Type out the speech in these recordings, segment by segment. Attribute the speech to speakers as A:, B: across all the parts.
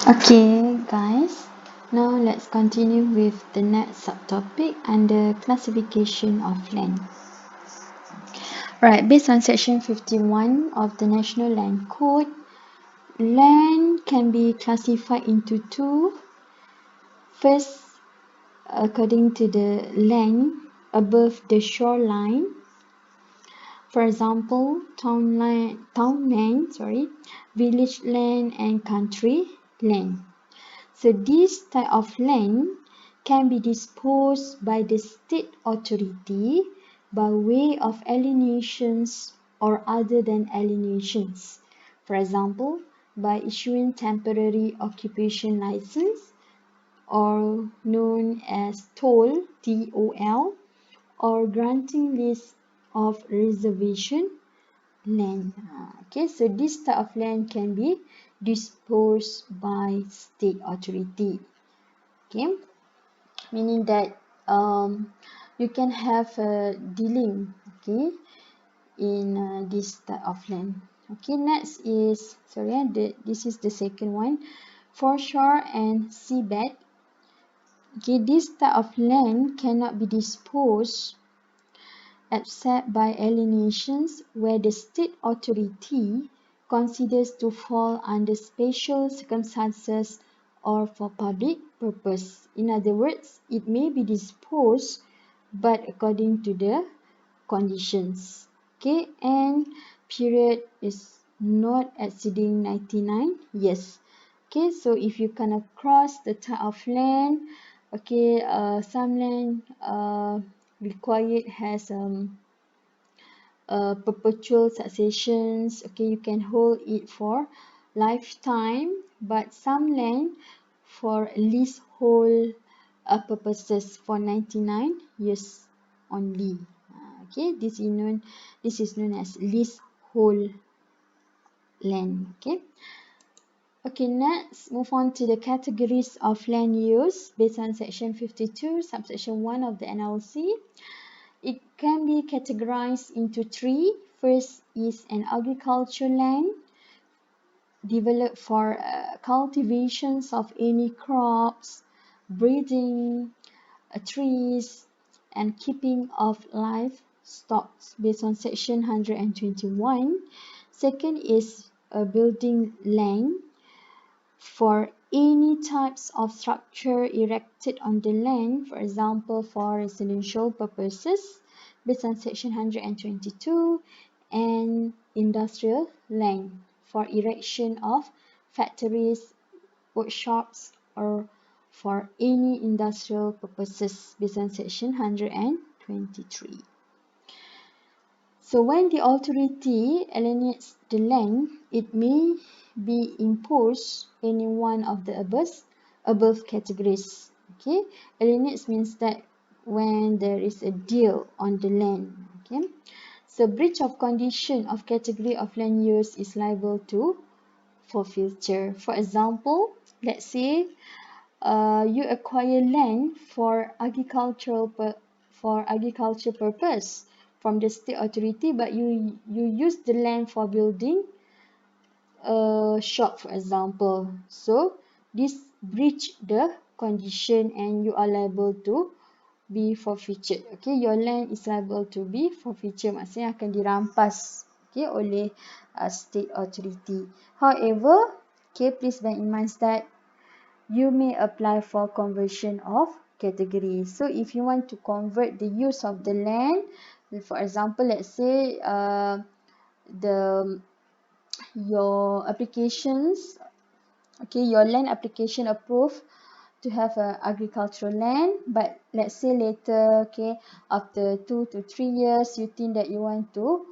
A: Okay, guys. Now let's continue with the next subtopic under classification of land. Right, based on section 51 of the National Land Code, land can be classified into two. First, according to the land above the shoreline. For example, town land, village land and country land. So this type of land can be disposed by the state authority by way of alienations or other than alienations. For example, by issuing temporary occupation license or known as toll, TOL, or granting list of reservation land. Okay, so this type of land can be disposed by state authority. Okay, meaning that you can have a dealing, okay, in this type of land. Okay, next is this is the second one, foreshore and seabed. Okay, this type of land cannot be disposed except by alienations where the state authority considers to fall under special circumstances or for public purpose. In other words, it may be disposed but according to the conditions. Okay, and period is not exceeding 99 years. Okay, so if you come across the type of land, okay, some land required has perpetual successions. Okay, you can hold it for lifetime, but some land for leasehold purposes for 99 years only. Okay, this is known as leasehold land. Okay, next move on to the categories of land use based on section 52 subsection 1 of the NLC. It can be categorized into three. First is an agricultural land developed for cultivations of any crops, breeding, trees, and keeping of livestock based on section 121. Second is a building land for any types of structure erected on the land, for example, for residential purposes, based on section 122, and industrial land for erection of factories, workshops, or for any industrial purposes, based on section 123. So when the authority alienates the land, it may be imposed any one of the above categories. Okay, alienates means that when there is a deal on the land. Okay, so breach of condition of category of land use is liable to forfeiture. For example, let's say you acquire land for agriculture purpose from the state authority, but you use the land for building a shop, for example. So this breach the condition and you are liable to be forfeited. Okay, your land is liable to be forfeited, maksudnya akan dirampas, okay, oleh state authority. However, okay, please bear in mind that you may apply for conversion of category. So if you want to convert the use of the land, for example, let's say your applications, okay, your land application approved to have a agricultural land, but let's say later, okay, after 2 to 3 years, you think that you want to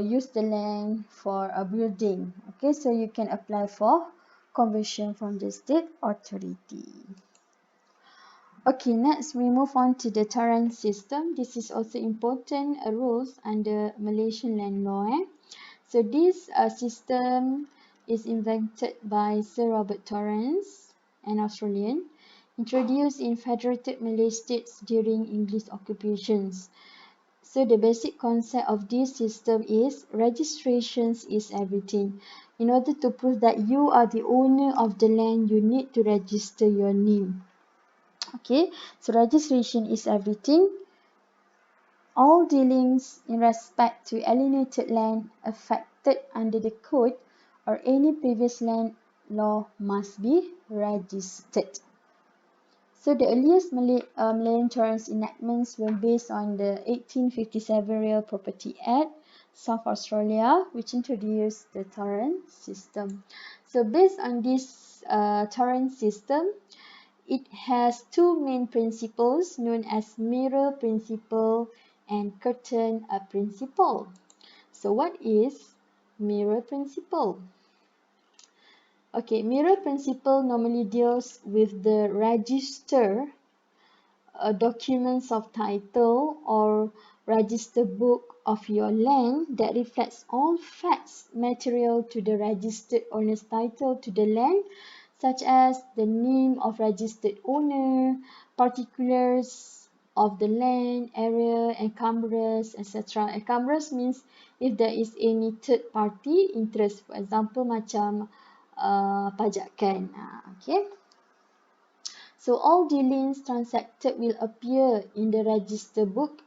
A: use the land for a building. Okay, so you can apply for conversion from the state authority. Okay, next we move on to the Torrens system. This is also important rules under Malaysian land law. So this system is invented by Sir Robert Torrens, an Australian, introduced in Federated Malay States during English occupations. So the basic concept of this system is registrations is everything. In order to prove that you are the owner of the land, you need to register your name. Okay, so registration is everything. All dealings in respect to alienated land affected under the code or any previous land law must be registered. So the earliest Malayan Torrens enactments were based on the 1857 Real Property Act, South Australia, which introduced the Torrens system. So based on this Torrens system, it has two main principles known as mirror principle and curtain principle. So what is mirror principle? Okay, mirror principle normally deals with the register documents of title or register book of your land that reflects all facts material to the registered owner's title to the land, such as the name of registered owner, particulars of the land, area, encumbrance, etc. Encumbrance means if there is any third party interest, for example macam pajakan. Okay. So all dealings transacted will appear in the register book.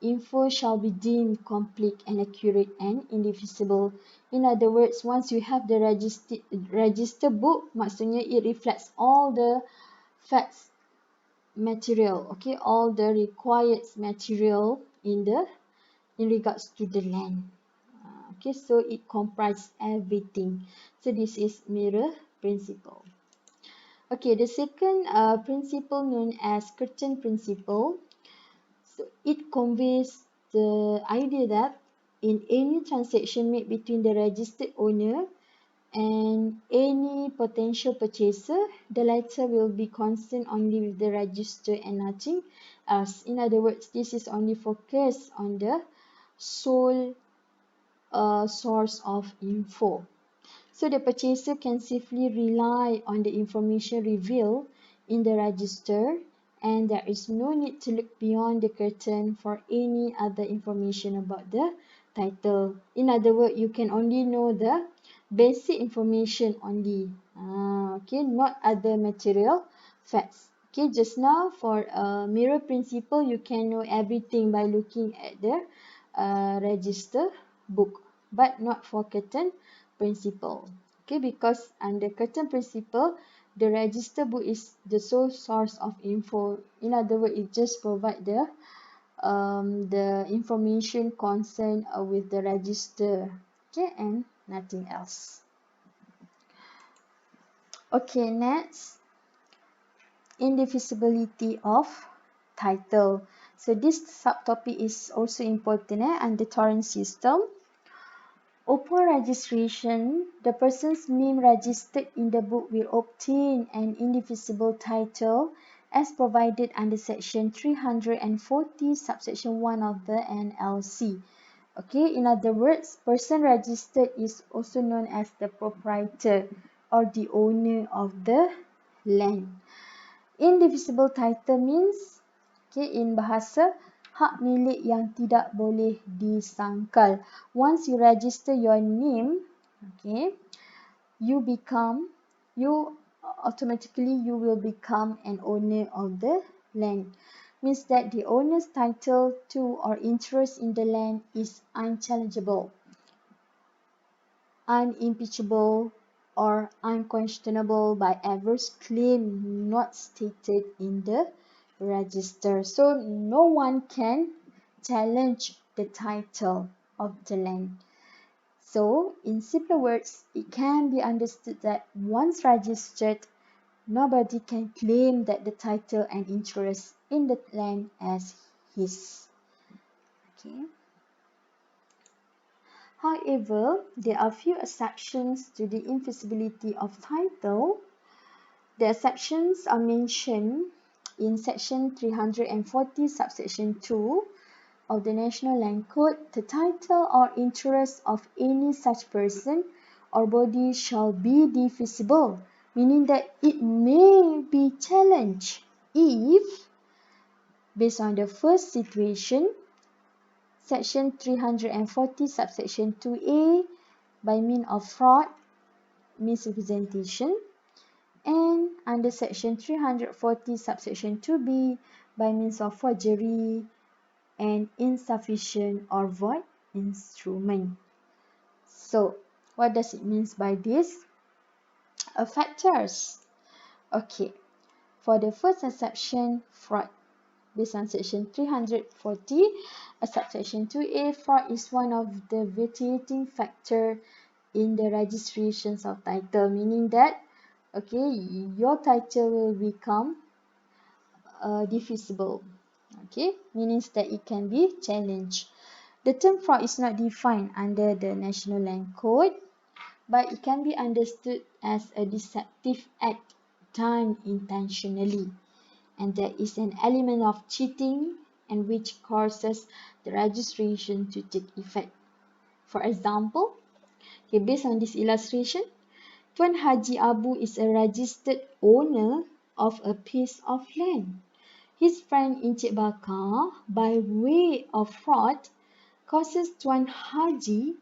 A: Info shall be deemed complete and accurate and indefeasible. In other words, once you have the register book, maksudnya it reflects all the facts material, okay, all the required material in regards to the land. Okay, so it comprises everything. So this is mirror principle. Okay, the second principle known as curtain principle. So it conveys the idea that in any transaction made between the registered owner and any potential purchaser, the latter will be concerned only with the register and nothing else. In other words, this is only focused on the sole source of info. So the purchaser can safely rely on the information revealed in the register, and there is no need to look beyond the curtain for any other information about the title. In other words, you can only know the basic information only. Okay, not other material facts. Okay, just now for mirror principle, you can know everything by looking at the register book, but not for curtain principle. Okay, because under curtain principle, the register book is the sole source of info. In other words, it just provide the information concerned with the register, okay, and nothing else. Okay, next, indefeasibility of title. So this subtopic is also important under Torrens system. Upon registration, the person's name registered in the book will obtain an indefeasible title as provided under section 340 subsection 1 of the NLC. Okay, in other words, person registered is also known as the proprietor or the owner of the land. Indefeasible title means, okay, in bahasa, hak milik yang tidak boleh disangkal. Once you register your name, okay, you automatically will become an owner of the land. Means that the owner's title to or interest in the land is unchallengeable, unimpeachable, or unquestionable by adverse claim not stated in the register. So no one can challenge the title of the land. So in simpler words, it can be understood that once registered, nobody can claim that the title and interest in the land as his. Okay. However, there are few exceptions to the infeasibility of title. The exceptions are mentioned in section 340 subsection 2 of the National Land Code. The title or interest of any such person or body shall be defeasible, meaning that it may be challenged if, based on the first situation, Section 340 subsection 2A by means of fraud, misrepresentation, and under section 340 subsection 2B by means of forgery and insufficient or void instrument. So, what does it mean by this? Factors. Okay, for the first exception, fraud. Based on section 340, subsection 2A, fraud is one of the vitiating factor in the registrations of title, meaning that, okay, your title will become defeasible. Okay, means that it can be challenged. The term fraud is not defined under the National Land Code, but it can be understood as a deceptive act done intentionally, and there is an element of cheating and which causes the registration to take effect. For example, okay, based on this illustration, Tuan Haji Abu is a registered owner of a piece of land. His friend Encik Bakar, by way of fraud, causes Tuan Haji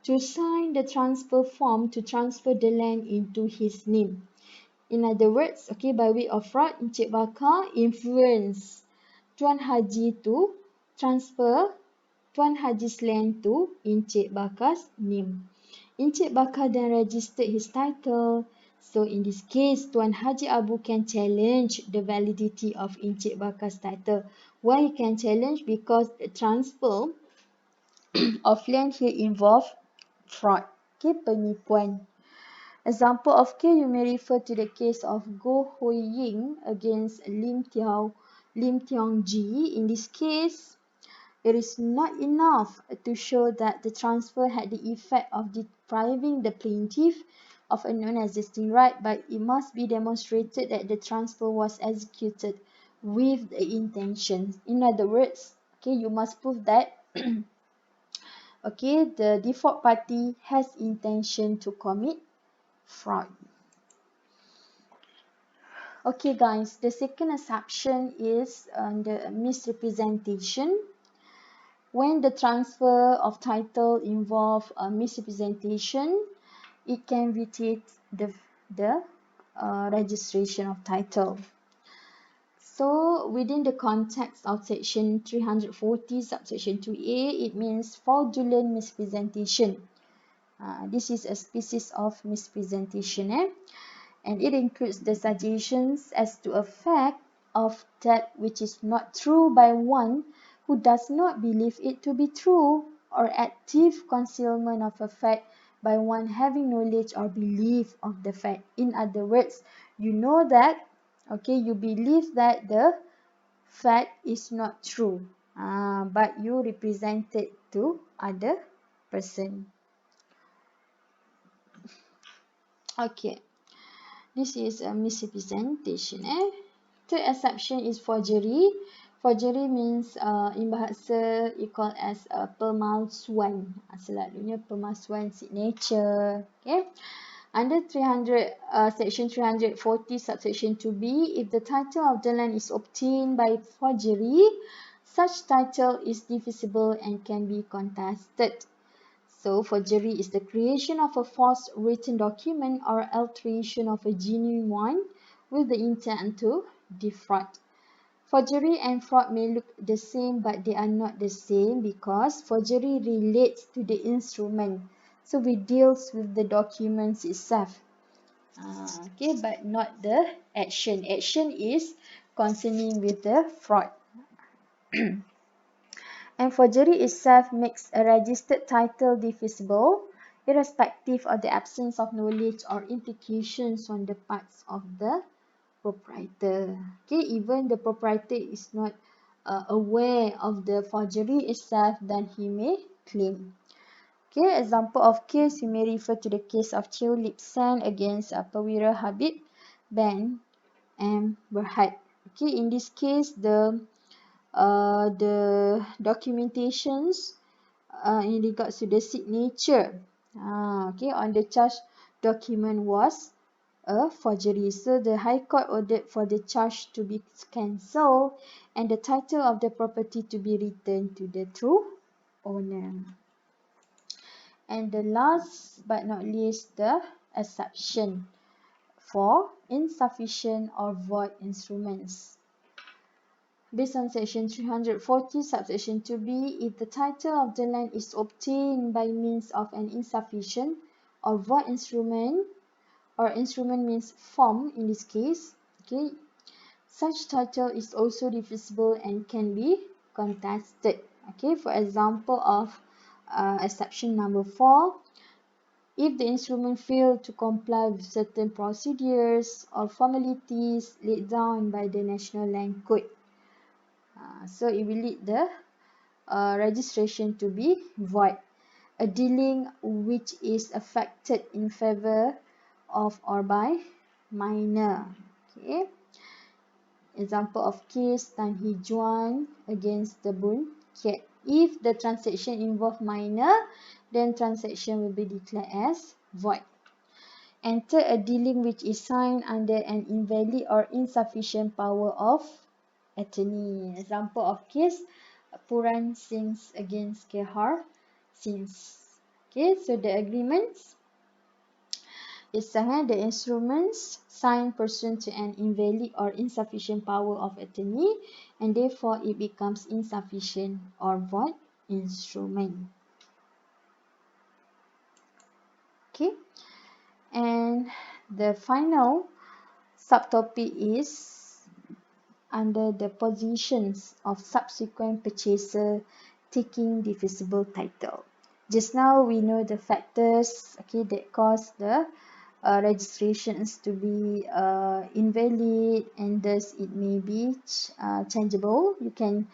A: to sign the transfer form to transfer the land into his name. In other words, okay, by way of fraud, Encik Bakar influence Tuan Haji to transfer Tuan Haji's land to Encik Bakar's name. Encik Bakar then registered his title. So in this case, Tuan Haji Abu can challenge the validity of Encik Bakar's title. Why he can challenge? Because the transfer of land here involve fraud, okay, penipuan. Example of case, you may refer to the case of Goh Hoi Ying against Lim Tiong Ji. In this case, it is not enough to show that the transfer had the effect of depriving the plaintiff of a non-existing right, but it must be demonstrated that the transfer was executed with the intention. In other words, okay, you must prove that okay, the default party has intention to commit fraud. Okay guys, the second exception is the misrepresentation. When the transfer of title involve a misrepresentation, it can vitiate the registration of title. So within the context of section 340 subsection 2A, it means fraudulent misrepresentation. This is a species of misrepresentation, and it includes the suggestions as to a fact of that which is not true by one who does not believe it to be true, or active concealment of a fact by one having knowledge or belief of the fact. In other words, you know that, okay, you believe that the fact is not true, but you represent it to other person. Okay, this is a misrepresentation. Third exception is forgery. Forgery means in bahasa it called as pemalsuan. Selalunya pemalsuan signature. Okay. Under 300 section 340 subsection 2B, if the title of the land is obtained by forgery, such title is defeasible and can be contested. So, forgery is the creation of a false written document or alteration of a genuine one with the intent to defraud. Forgery and fraud may look the same, but they are not the same because forgery relates to the instrument. So, it deals with the documents itself. Okay, but not the action. Action is concerning with the fraud. And forgery itself makes a registered title defeasible, irrespective of the absence of knowledge or implications on the parts of the proprietor. Okay, even the proprietor is not aware of the forgery itself, then he may claim. Okay, example of case, you may refer to the case of Chew Lip San against Perwira Habib Ben and Berhad. Okay, in this case, the documentations in regards to the signature okay, on the charge document was a forgery. So the High Court ordered for the charge to be cancelled and the title of the property to be returned to the true owner. And the last but not least, the exception for insufficient or void instruments. Based on section 340 subsection 2b, if the title of the land is obtained by means of an insufficient or void instrument, or instrument means form in this case, okay, such title is also defeasible and can be contested. Okay, for example of exception number 4, if the instrument failed to comply with certain procedures or formalities laid down by the National Land Code, so it will lead the registration to be void. A dealing which is affected in favor of or by minor. Okay. Example of case Tan Hee Juan against the Boon Kiat. If the transaction involve minor, then transaction will be declared as void. Enter a dealing which is signed under an invalid or insufficient power of attorney. Example of case Puran Singhs against Kehar Singhs. Okay, so the agreements is the instruments signed pursuant to an invalid or insufficient power of attorney, and therefore it becomes insufficient or void instrument. Okay, and the final subtopic is under the positions of subsequent purchaser taking defeasible title. Just now we know the factors, okay, that cause the registrations to be invalid, and thus it may be changeable. You can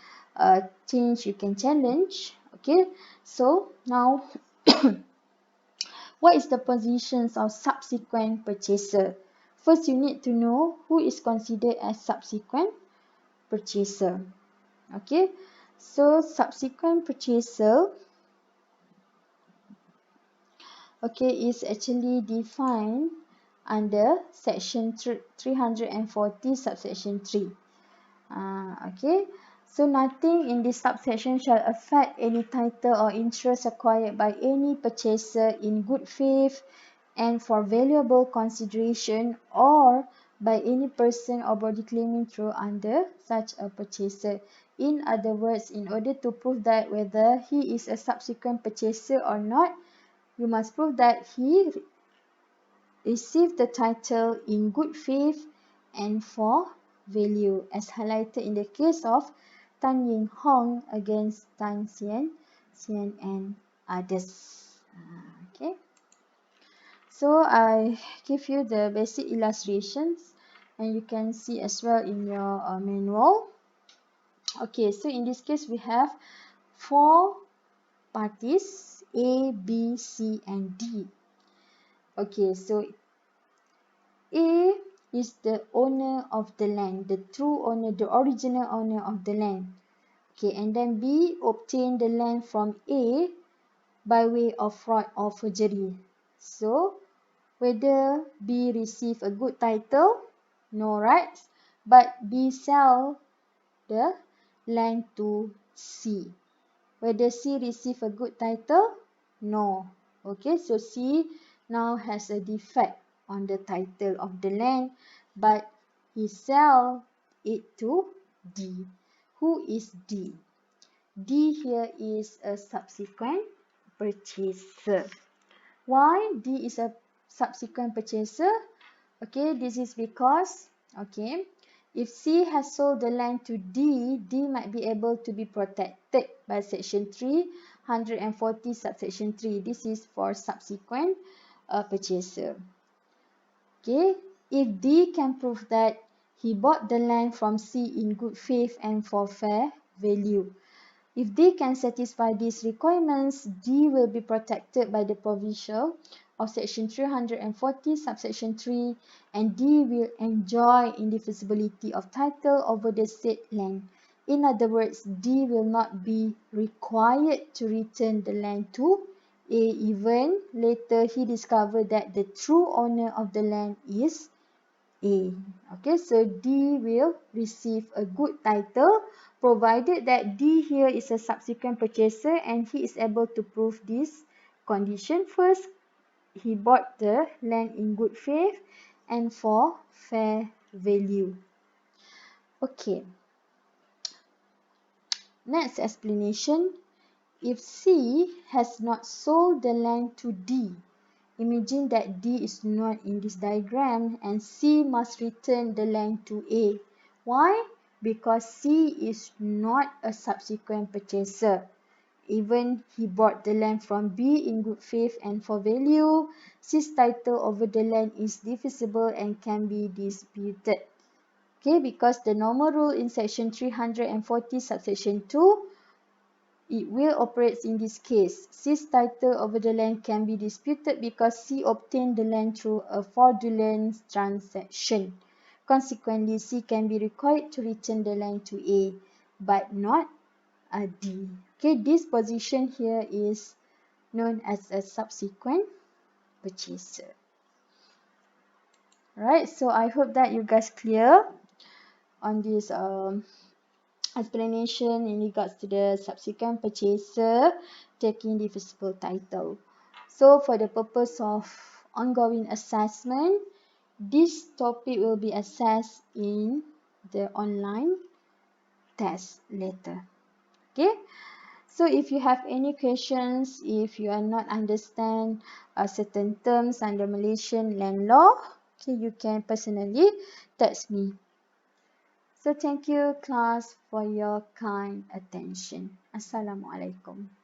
A: change, you can challenge. Okay, so now what is the positions of subsequent purchaser? First, you need to know who is considered as subsequent purchaser. Okay, so subsequent purchaser, okay, is actually defined under section 340 subsection 3. Okay, so nothing in this subsection shall affect any title or interest acquired by any purchaser in good faith and for valuable consideration, or by any person or body claiming through under such a purchaser. In other words, in order to prove that whether he is a subsequent purchaser or not, you must prove that he received the title in good faith and for value, as highlighted in the case of Tan Ying Hong against Tan Sian and others. Okay. So I give you the basic illustrations, and you can see as well in your manual. Okay, so in this case we have 4 parties, A, B, C and D. Okay, so A is the owner of the land, the true owner, the original owner of the land. Okay, and then B obtained the land from A by way of fraud or forgery. So whether B receive a good title? No, right? But B sell the land to C. Whether C receive a good title? No. Okay, so C now has a defect on the title of the land, but he sell it to D. Who is D? D here is a subsequent purchaser. Why D is a subsequent purchaser? Okay, this is because, okay, if C has sold the land to D, D might be able to be protected by section 340 subsection 3. This is for subsequent purchaser. Okay, if D can prove that he bought the land from C in good faith and for fair value, if D can satisfy these requirements, D will be protected by the provision of section 340 subsection 3, and D will enjoy indefeasibility of title over the said land. In other words, D will not be required to return the land to A even later he discovered that the true owner of the land is A. Okay, so D will receive a good title provided that D here is a subsequent purchaser and he is able to prove this condition. First, he bought the land in good faith and for fair value. Okay, next explanation. If C has not sold the land to D, imagine that D is not in this diagram and C must return the land to A. Why? Because C is not a subsequent purchaser. Even he bought the land from B in good faith and for value, C's title over the land is divisible and can be disputed. Okay, because the normal rule in section 340 subsection 2, it will operate in this case. C's title over the land can be disputed because C obtained the land through a fraudulent transaction. Consequently, C can be required to return the land to A, but not D. Okay, this position here is known as a subsequent purchaser. Alright, so I hope that you guys clear on this explanation in regards to the subsequent purchaser taking divisible title. So for the purpose of ongoing assessment, this topic will be assessed in the online test later. Okay, so if you have any questions, if you are not understand certain terms under Malaysian land law, okay, you can personally text me. So thank you class for your kind attention. Assalamualaikum.